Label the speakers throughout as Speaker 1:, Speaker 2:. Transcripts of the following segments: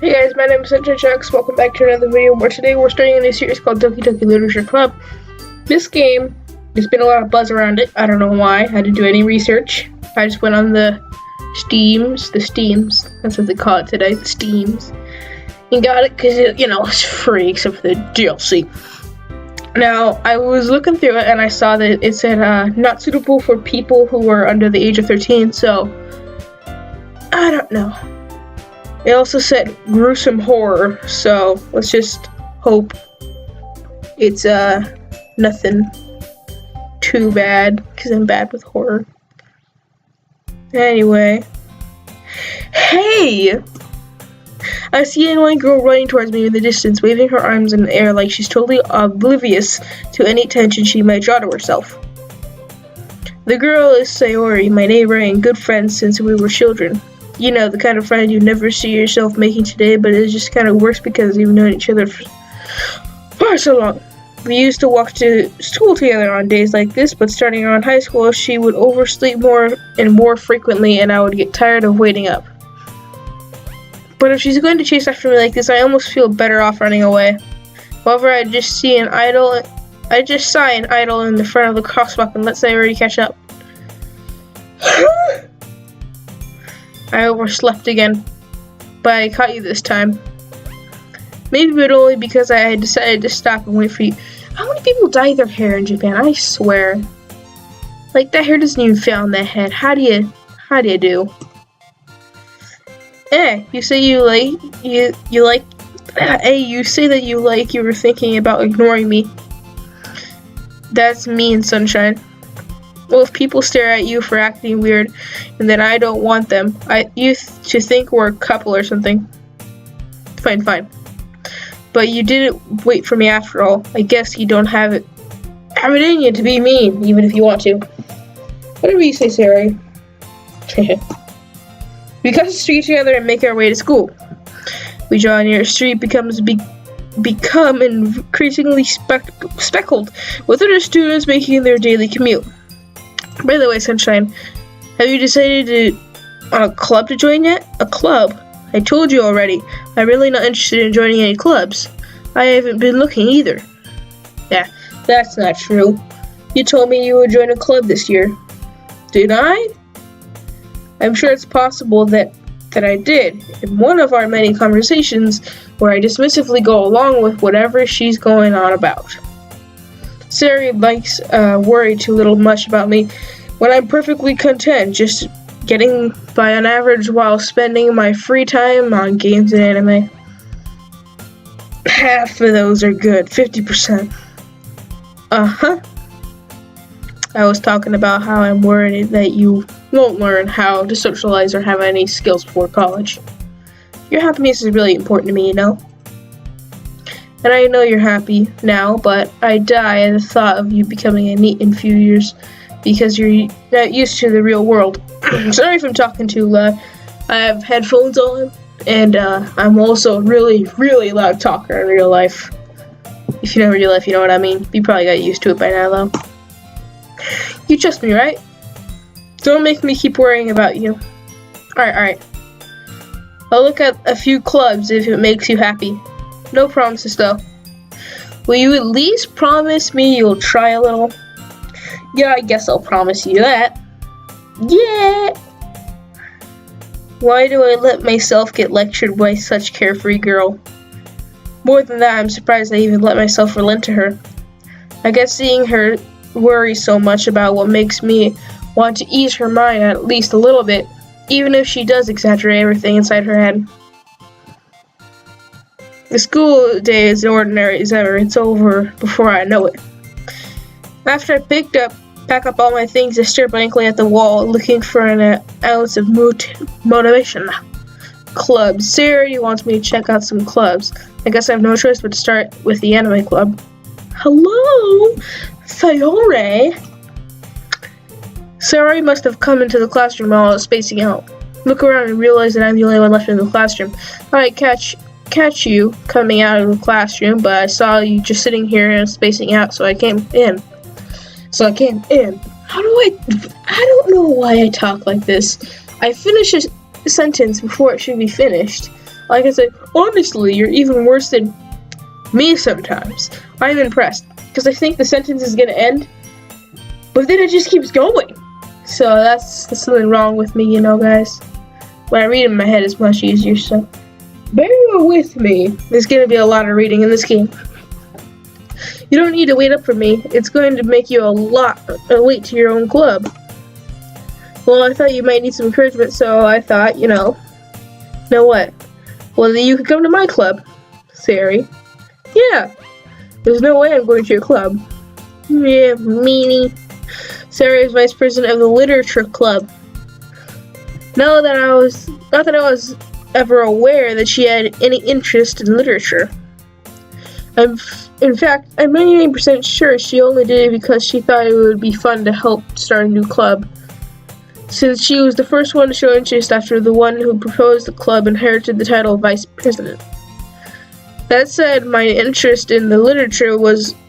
Speaker 1: Hey guys, my name is Sunshine Sharks. Welcome back to another video where today we're starting a new series called Doki Literature Club. This game, there's been a lot of buzz around it. I don't know why. I had to do any research. I just went on the Steams, that's what they call it today, the Steams, and got it because it's free except for the DLC. Now, I was looking through it and I saw that it said not suitable for people who are under the age of 13, so I don't know. It also said gruesome horror, so let's just hope it's nothing too bad, because I'm bad with horror. Anyway. Hey! I see a young girl running towards me in the distance, waving her arms in the air like she's totally oblivious to any attention she might draw to herself. The girl is Sayori, my neighbor and good friend since we were children. You know, the kind of friend you never see yourself making today, but it just kind of works because you've known each other for so long. We used to walk to school together on days like this, but starting around high school, she would oversleep more and more frequently, and I would get tired of waiting up. But if she's going to chase after me like this, I almost feel better off running away. However, I just saw an idol in the front of the crosswalk and let Sayori catch up. I overslept again, but I caught you this time. Maybe but only because I had decided to stop and wait for you. How many people dye their hair in Japan? I swear. Like, that hair doesn't even fit on that head. How do you do? You say you say that you were thinking about ignoring me. That's mean, Sunshine. Well, if people stare at you for acting weird, and then I don't want them, you to think we're a couple or something. Fine. But you didn't wait for me after all. I guess you don't have it in you to be mean, even if you want to. Whatever you say, Sarah. We cross the street together and make our way to school. We draw near a street become increasingly speckled with other students making their daily commute. By the way, Sunshine, have you decided on a club to join yet? A club? I told you already. I'm really not interested in joining any clubs. I haven't been looking either. Yeah, that's not true. You told me you would join a club this year. Did I? I'm sure it's possible that I did, in one of our many conversations where I dismissively go along with whatever she's going on about. Sari likes worry too little much about me when I'm perfectly content just getting by on average while spending my free time on games and anime. Half of those are good, 50%. I was talking about how I'm worried that you won't learn how to socialize or have any skills before college. Your happiness is really important to me, you know? And I know you're happy now, but I die at the thought of you becoming a NEET in a few years because you're not used to the real world. Sorry if I'm talking too loud. I have headphones on, and I'm also a really, really loud talker in real life. If you know real life, you know what I mean. You probably got used to it by now, though. You trust me, right? Don't make me keep worrying about you. Alright. I'll look at a few clubs if it makes you happy. No promises, though. Will you at least promise me you'll try a little? Yeah, I guess I'll promise you that. Yeah! Why do I let myself get lectured by such carefree girl? More than that, I'm surprised I even let myself relent to her. I guess seeing her worry so much about what makes me want to ease her mind at least a little bit, even if she does exaggerate everything inside her head. The school day is ordinary as ever. It's over before I know it. After I pack up all my things, I stare blankly at the wall, looking for an ounce of motivation. Clubs. Sarah wants me to check out some clubs. I guess I have no choice but to start with the anime club. Hello, Sayori. Sayori must have come into the classroom while I was spacing out. Look around and realize that I'm the only one left in the classroom. I catch you coming out of the classroom, but I saw you just sitting here and spacing out, so I came in. I don't know why I talk like this. I finished sentence before it should be finished. Like I said, honestly, you're even worse than me sometimes. I'm impressed, because I think the sentence is gonna end, but then it just keeps going. So that's something wrong with me, you know, guys. When I read in my head, it's much easier, so bear with me. There's gonna be a lot of reading in this game. You don't need to wait up for me. It's going to make you late to your own club. Well, I thought you might need some encouragement, so I thought, you know what? Well, then you could come to my club, Sari. Yeah. There's no way I'm going to your club. Yeah, meanie. Sari is vice president of the literature club. Not that I was ever aware that she had any interest in literature. In fact, I'm 99% sure she only did it because she thought it would be fun to help start a new club. Since she was the first one to show interest after the one who proposed the club inherited the title of vice president. That said, my interest in the literature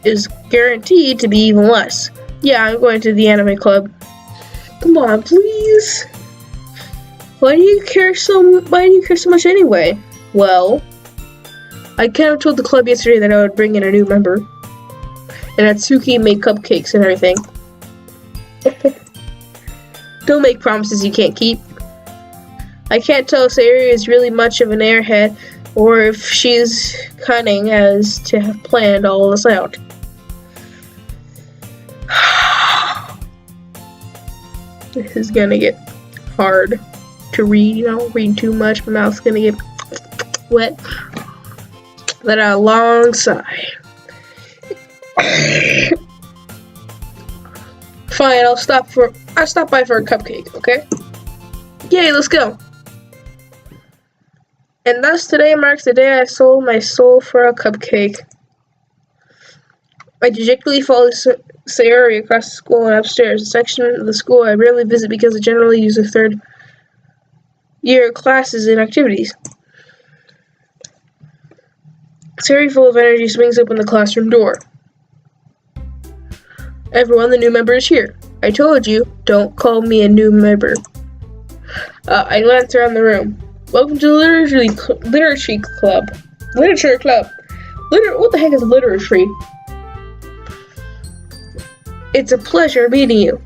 Speaker 1: is guaranteed to be even less. Yeah, I'm going to the anime club. Come on, please. Why do you care so much anyway? Well, I kind of told the club yesterday that I would bring in a new member. And Natsuki made cupcakes and everything. Don't make promises you can't keep. I can't tell if Sayuri is really much of an airhead or if she's cunning as to have planned all this out. This is gonna get hard to read, you know, reading too much, my mouth's gonna get wet. Let out a long sigh. Fine, I'll stop by for a cupcake, okay? Yay, let's go. And thus today marks the day I sold my soul for a cupcake. I dejectedly followed Sayuri across the school and upstairs, a section of the school I rarely visit because I generally use the third year classes and activities. Sayuri, full of energy, swings open the classroom door. Everyone, the new member is here. I told you, don't call me a new member. I glanced around the room. Welcome to the literature club. Literature club. What the heck is literature? It's a pleasure meeting you.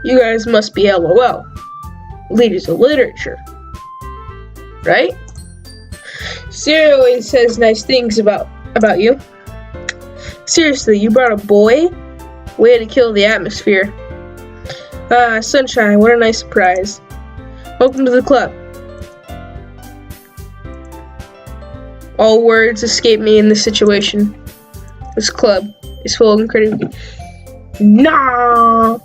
Speaker 1: You guys must be LOL. Leaders of literature. Right? Sayuri always says nice things about you. Seriously, you brought a boy? Way to kill the atmosphere. Ah, sunshine, what a nice surprise. Welcome to the club. All words escape me in this situation. This club is full of incredible. No,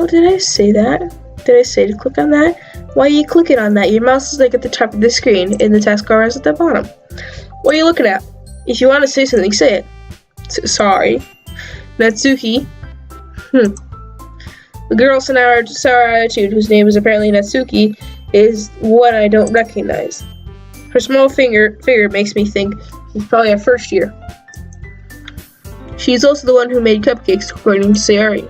Speaker 1: did I say that? Did I say to click on that? Why are you clicking on that? Your mouse is like at the top of the screen and the taskbar is at the bottom. What are you looking at? If you want to say something, say it. Sorry. Natsuki. The girl with an sour attitude, whose name is apparently Natsuki, is one I don't recognize. Her small figure makes me think she's probably a first year. She's also the one who made cupcakes, according to Sayuri.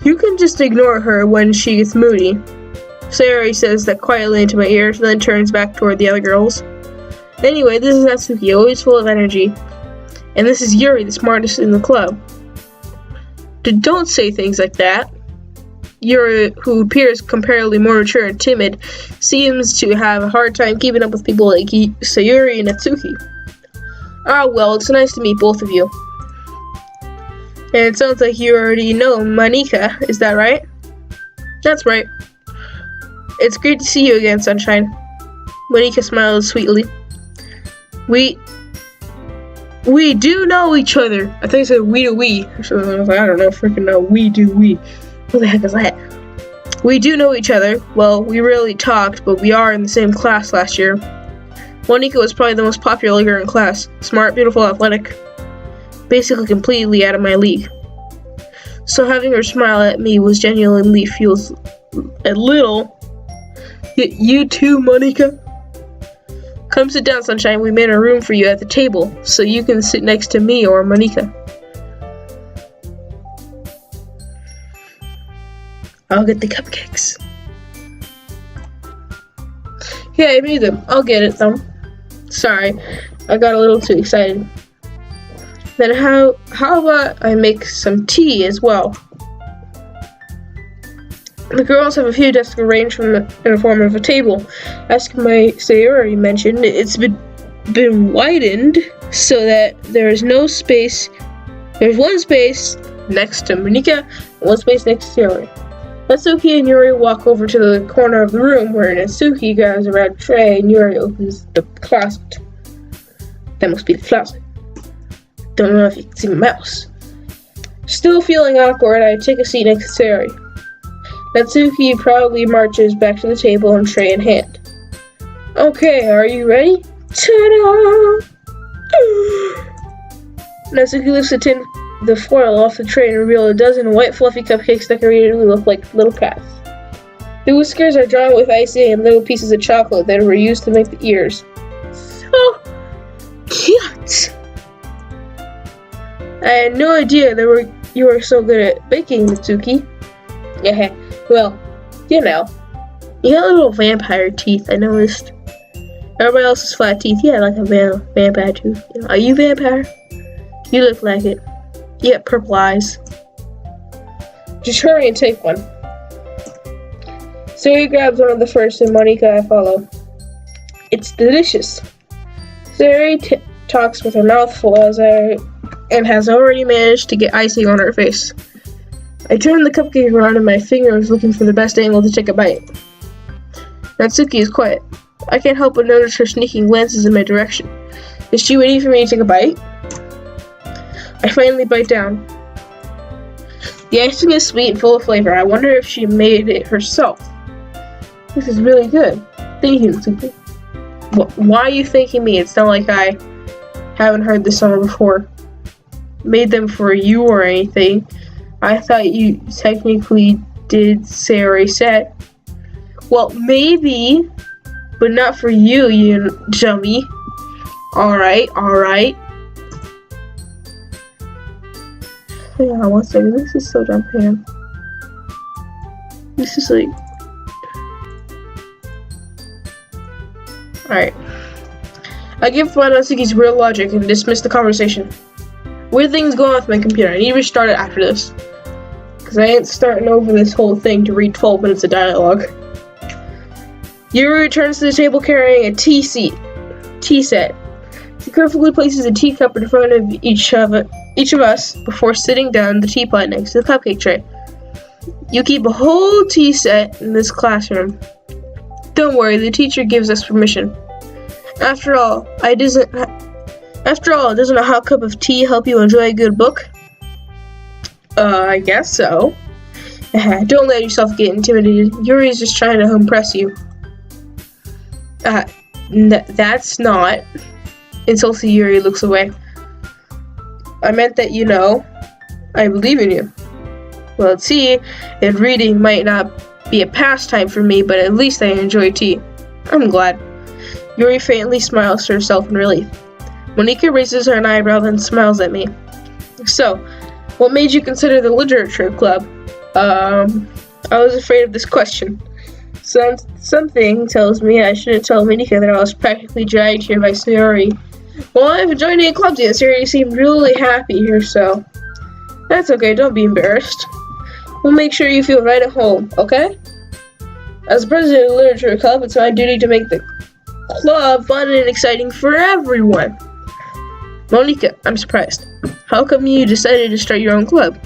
Speaker 1: You can just ignore her when she gets moody. Sayuri says that quietly into my ear, then turns back toward the other girls. Anyway, this is Natsuki, always full of energy. And this is Yuri, the smartest in the club. Don't say things like that. Yuri, who appears comparatively more mature and timid, seems to have a hard time keeping up with people like Sayuri and Natsuki. Ah, well, it's nice to meet both of you. And it sounds like you already know Monika, is that right? That's right. It's great to see you again, Sunshine. Monika smiles sweetly. We do know each other. I think I said we do we. Or something. I was like, I don't know, freaking know. We do we. What the heck is that? We do know each other. Well, we rarely talked, but we are in the same class last year. Monika was probably the most popular girl in class. Smart, beautiful, athletic. Basically completely out of my league. So having her smile at me was genuinely feels a little. You too, Monika? Come sit down, Sunshine. We made a room for you at the table, so you can sit next to me or Monika. I'll get the cupcakes. Yeah, I made them. I'll get it though. Sorry, I got a little too excited. Then how about I make some tea as well? The girls have a few desks arranged in the form of a table. As my Sayori mentioned, it's been widened so that there is no space. There's one space next to Monika and one space next to Sayori. Natsuki and Yuri walk over to the corner of the room where Natsuki grabs a red tray and Yuri opens the closet. That must be the closet. Don't know if you can see my mouse. Still feeling awkward, I take a seat next to Sayori. Natsuki proudly marches back to the table and tray in hand. Okay, are you ready? Ta-da! Natsuki lifts the foil off the tray and reveals a dozen white fluffy cupcakes decorated to look like little cats. The whiskers are drawn with icing and little pieces of chocolate that were used to make the ears. So cute! I had no idea you were so good at baking, Natsuki. Yeah, well, you know. You got little vampire teeth, I noticed. Everybody else has flat teeth. Yeah, like a vampire tooth. Are you vampire? You look like it. You got purple eyes. Just hurry and take one. Sayori grabs one of the first and Monika I follow. It's delicious. Sayori talks with her mouth full and has already managed to get icing on her face. I turn the cupcake around and my finger is looking for the best angle to take a bite. Natsuki is quiet. I can't help but notice her sneaking glances in my direction. Is she waiting for me to take a bite? I finally bite down. The icing is sweet and full of flavor. I wonder if she made it herself. This is really good. Thank you, Natsuki. Why are you thanking me? It's not like I haven't heard this song before. Made them for you or anything. I thought you technically did Sayori said. Well, maybe, but not for you, you dummy. Alright. Hang on one second, this is so dumb, Pam. This is like... Alright. I give Natsuki's real logic and dismiss the conversation. Weird things going on with my computer. I need to restart it after this. Because I ain't starting over this whole thing to read 12 minutes of dialogue. Yuri returns to the table carrying a tea set. She carefully places a teacup in front of each of us before sitting down the teapot next to the cupcake tray. You keep a whole tea set in this classroom. Don't worry, the teacher gives us permission. After all, doesn't a hot cup of tea help you enjoy a good book? I guess so. Don't let yourself get intimidated. Yuri's just trying to impress you. That's not. Insulted Yuri looks away. I meant that, I believe in you. Well, let's see, and reading might not be a pastime for me, but at least I enjoy tea. I'm glad. Yuri faintly smiles to herself in relief. Monika raises her eyebrow and smiles at me. So, what made you consider the literature club? I was afraid of this question. Something tells me I shouldn't tell Monika that I was practically dragged here by Sayori. Well, I haven't joined any clubs yet. Sayori seemed really happy here, so... That's okay, don't be embarrassed. We'll make sure you feel right at home, okay? As president of the literature club, it's my duty to make the club fun and exciting for everyone. Monika, I'm surprised. How come you decided to start your own club?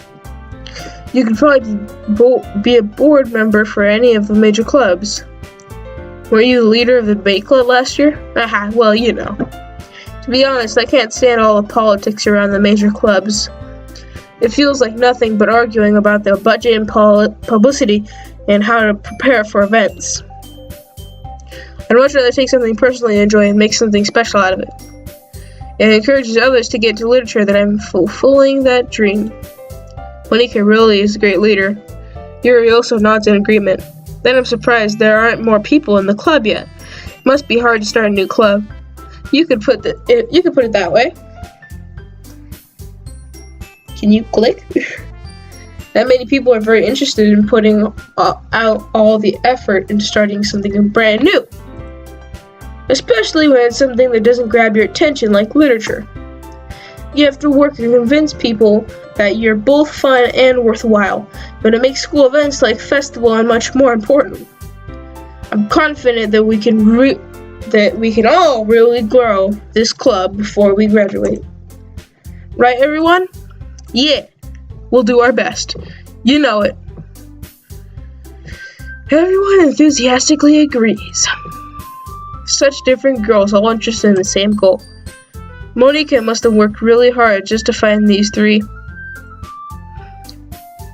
Speaker 1: You could probably be a board member for any of the major clubs. Were you the leader of the debate club last year? Well, To be honest, I can't stand all the politics around the major clubs. It feels like nothing but arguing about their budget and publicity and how to prepare for events. I'd much rather take something personally I enjoy and make something special out of it. It encourages others to get into literature that I'm fulfilling that dream. Monika really is a great leader. Yuri also nods in agreement. Then I'm surprised there aren't more people in the club yet. It must be hard to start a new club. You could put it that way. Can you click? That many people are very interested in putting out all the effort into starting something brand new. Especially when it's something that doesn't grab your attention like literature. You have to work to convince people that you're both fun and worthwhile, but it makes school events like festival and much more important. I'm confident that we can all really grow this club before we graduate. Right, everyone? Yeah, we'll do our best. You know it. Everyone enthusiastically agrees. Such different girls all interested in the same goal. Monica must have worked really hard just to find these three.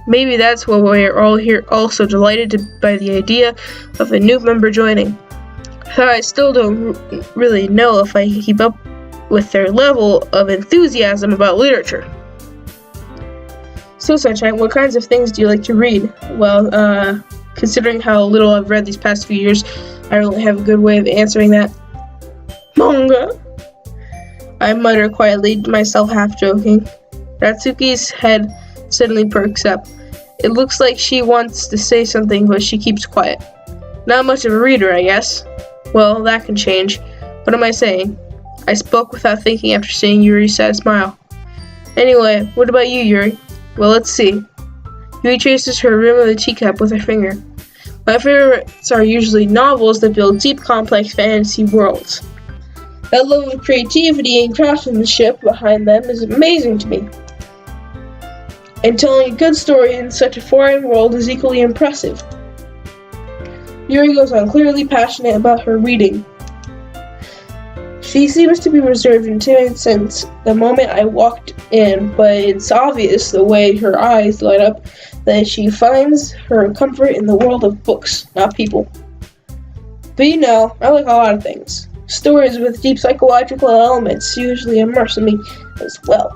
Speaker 1: Maybe that's why we're all here also delighted by the idea of a new member joining. I still don't really know if I can keep up with their level of enthusiasm about literature. So, Sunshine, what kinds of things do you like to read? Well, considering how little I've read these past few years, I don't really have a good way of answering that. Manga? I mutter quietly to myself, half joking. Natsuki's head suddenly perks up. It looks like she wants to say something, but she keeps quiet. Not much of a reader, I guess. Well, that can change. What am I saying? I spoke without thinking after seeing Yuri's sad smile. Anyway, what about you, Yuri? Well, let's see. Yuri traces her rim of the teacup with her finger. My favorites are usually novels that build deep, complex fantasy worlds. That level of creativity and craftsmanship behind them is amazing to me. And telling a good story in such a foreign world is equally impressive. Yuri goes on, clearly passionate about her reading. She seems to be reserved and timid since the moment I walked in, but it's obvious the way her eyes light up that she finds her comfort in the world of books, not people. But you know, I like a lot of things. Stories with deep psychological elements usually immerse me as well.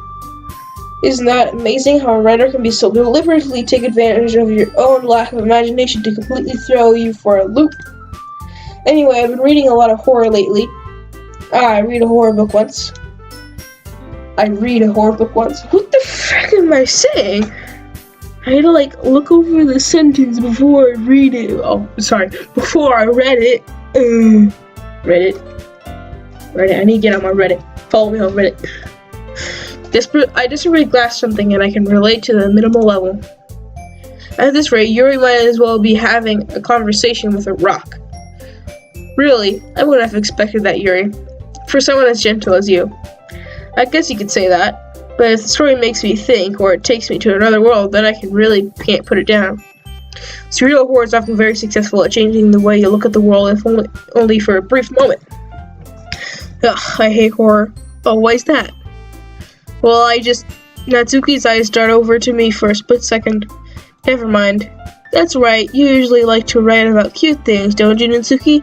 Speaker 1: Isn't that amazing how a writer can be so deliberately take advantage of your own lack of imagination to completely throw you for a loop? Anyway, I've been reading a lot of horror lately. I read a horror book once. What the frick am I saying? I had to look over the sentence before I read it. Before I read it. Reddit. I need to get on my Reddit. Follow me on Reddit. I desperately grasp something and I can relate to the minimal level. At this rate, Yuri might as well be having a conversation with a rock. Really, I wouldn't have expected that, Yuri. For someone as gentle as you. I guess you could say that, but if the story makes me think, or it takes me to another world, then I can't put it down. Serial horror is often very successful at changing the way you look at the world, if only for a brief moment. Ugh, I hate horror. Oh, why is that? Well, Natsuki's eyes dart over to me for a split second. Never mind. That's right, you usually like to write about cute things, don't you, Natsuki?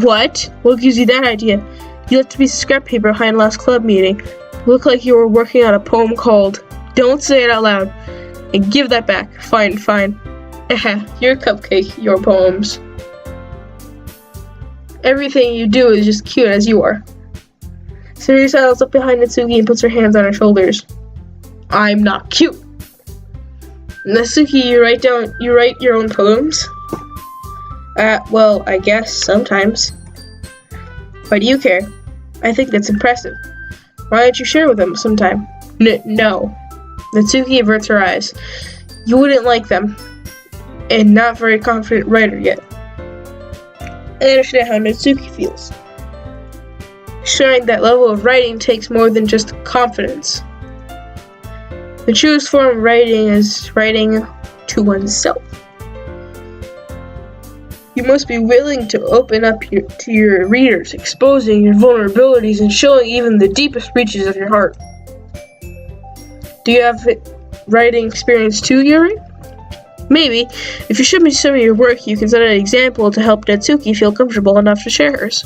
Speaker 1: What? What gives you that idea? You left a piece of scrap paper behind last club meeting. It looked like you were working on a poem called Don't Say It Out Loud. And give that back. Fine. Your cupcake, your poems. Everything you do is just cute as you are. Siri sidles up behind Natsuki and puts her hands on her shoulders. I'm not cute. Natsuki, you write your own poems? Well, I guess sometimes. Why do you care? I think that's impressive. Why don't you share with them sometime? No. Natsuki averts her eyes. You wouldn't like them. And not very confident writer yet. I understand how Natsuki feels. Sharing that level of writing takes more than just confidence. The truest form of writing is writing to oneself. You must be willing to open up to your readers, exposing your vulnerabilities and showing even the deepest reaches of your heart. Do you have writing experience too, Yuri? Maybe. If you show me some of your work, you can set an example to help Natsuki feel comfortable enough to share hers.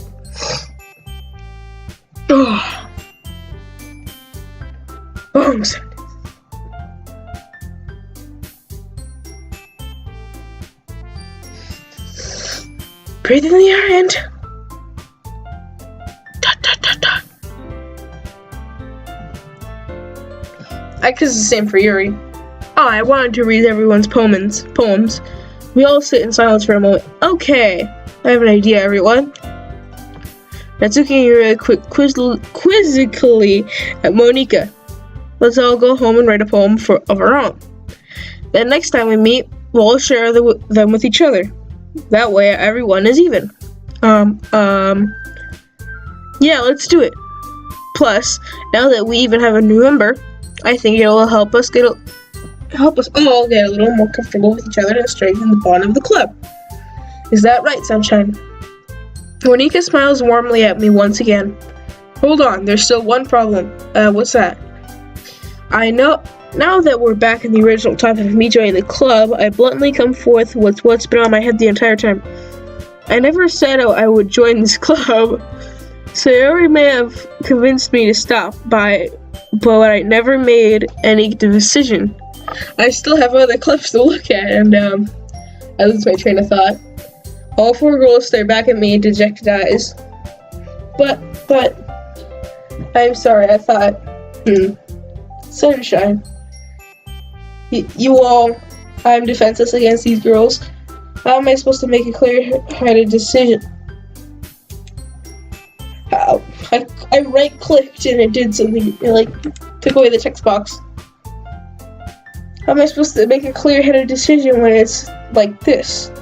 Speaker 1: Breathe in the air and... I guess it's the same for Yuri. Oh, I wanted to read everyone's poems. We all sit in silence for a moment. Okay, I have an idea, everyone. Natsuki really quizzically at Monika. Let's all go home and write a poem of our own. Then next time we meet, we'll all share them with each other. That way, everyone is even. Yeah, let's do it. Plus, now that we even have a new member, I think it will help us all get a little more comfortable with each other and strengthen the bond of the club. Is that right, Sunshine? Monika smiles warmly at me once again. Hold on, there's still one problem. What's that? I know. Now that we're back in the original topic of me joining the club, I bluntly come forth with what's been on my head the entire time. I never said I would join this club. Sayori may have convinced me to stop but I never made any decision. I still have other clubs to look at, and I lose my train of thought. All four girls stare back at me in dejected eyes. But, I'm sorry, I thought, Sunshine. You all, I'm defenseless against these girls. How am I supposed to make a clear-headed decision? How? I right-clicked and it did something, took away the text box. How am I supposed to make a clear-headed decision when it's like this?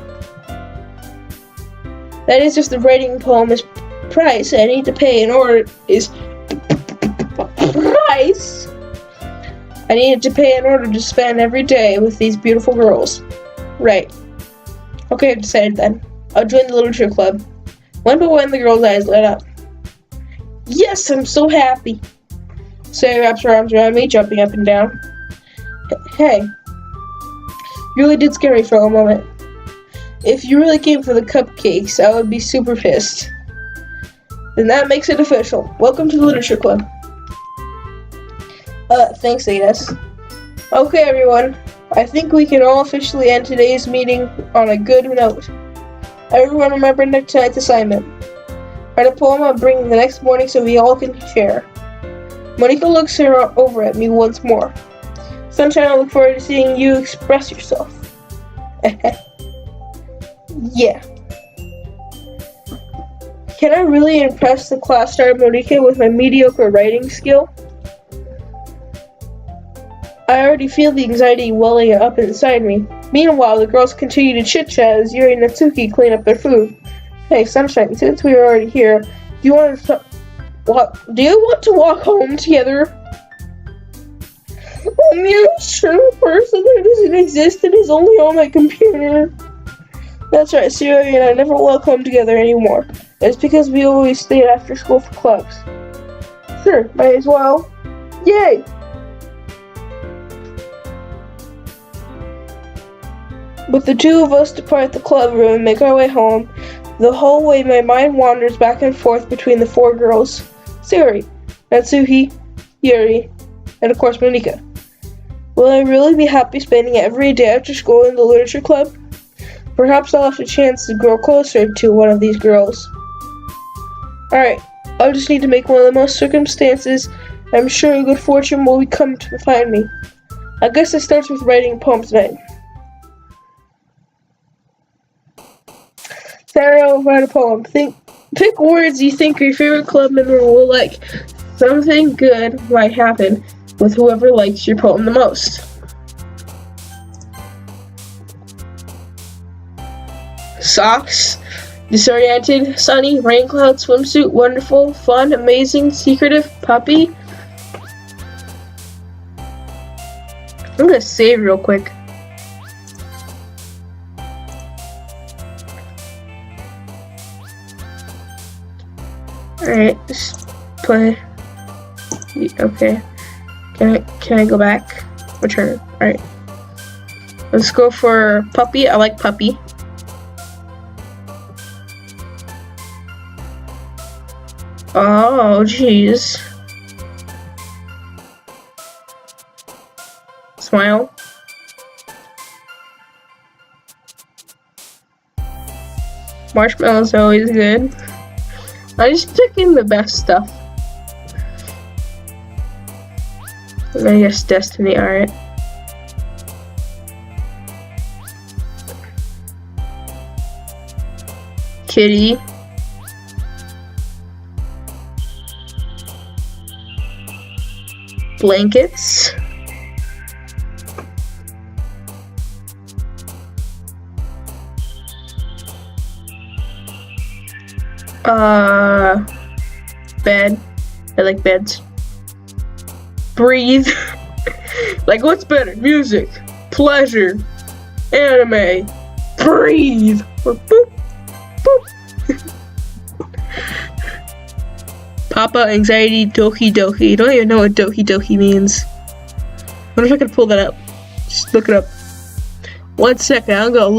Speaker 1: That is just the writing poem's price I need to pay in order price I needed to pay in order to spend every day with these beautiful girls. Right. Okay, I've decided then. I'll join the literature club. One by one, the girl's eyes lit up. Yes, I'm so happy. Sarah wraps her arms around me, jumping up and down. Hey. You really did scare me for a moment. If you really came for the cupcakes, I would be super pissed. Then that makes it official. Welcome to the literature club. Thanks, Agnes. Okay, everyone. I think we can all officially end today's meeting on a good note. Everyone remember tonight's assignment. Write a poem I'll bring the next morning so we all can share. Monika looks over at me once more. Sunshine, I look forward to seeing you express yourself. Yeah. Can I really impress the class star Monika with my mediocre writing skill? I already feel the anxiety welling up inside me. Meanwhile, the girls continue to chit-chat as Yuri and Natsuki clean up their food. Hey, Sunshine, since we are already here, do you want to walk home together? I'm a sure person that doesn't exist and is only on my computer. That's right, Yuri and I never walk home together anymore. It's because we always stayed after school for clubs. Sure, might as well. Yay! With the two of us depart the club room and make our way home, the whole way my mind wanders back and forth between the four girls. Sayori, Natsuki, Yuri, and of course Monika. Will I really be happy spending every day after school in the literature club? Perhaps I'll have a chance to grow closer to one of these girls. Alright, I'll just need to make one of the most circumstances. I'm sure good fortune will come to find me. I guess it starts with writing a poem tonight. Sarah will write a poem. Pick words you think your favorite club member will like. Something good might happen with whoever likes your poem the most. Socks, disoriented, sunny, rain cloud, swimsuit, wonderful, fun, amazing, secretive, puppy. I'm gonna save real quick. Alright, just play. Okay. Can I go back? Return. Alright. Let's go for puppy. I like puppy. Oh, jeez. Smile. Marshmallow's always good. I just took in the best stuff. And I guess Destiny, alright. Kitty. Blankets. Bed. I like beds. Breathe. Like, what's better? Music, pleasure, anime, breathe, or boop, boop. Papa, anxiety, Doki Doki. Don't even know what Doki Doki means. I wonder if I can pull that up. Just look it up. 1 second, I'll go look.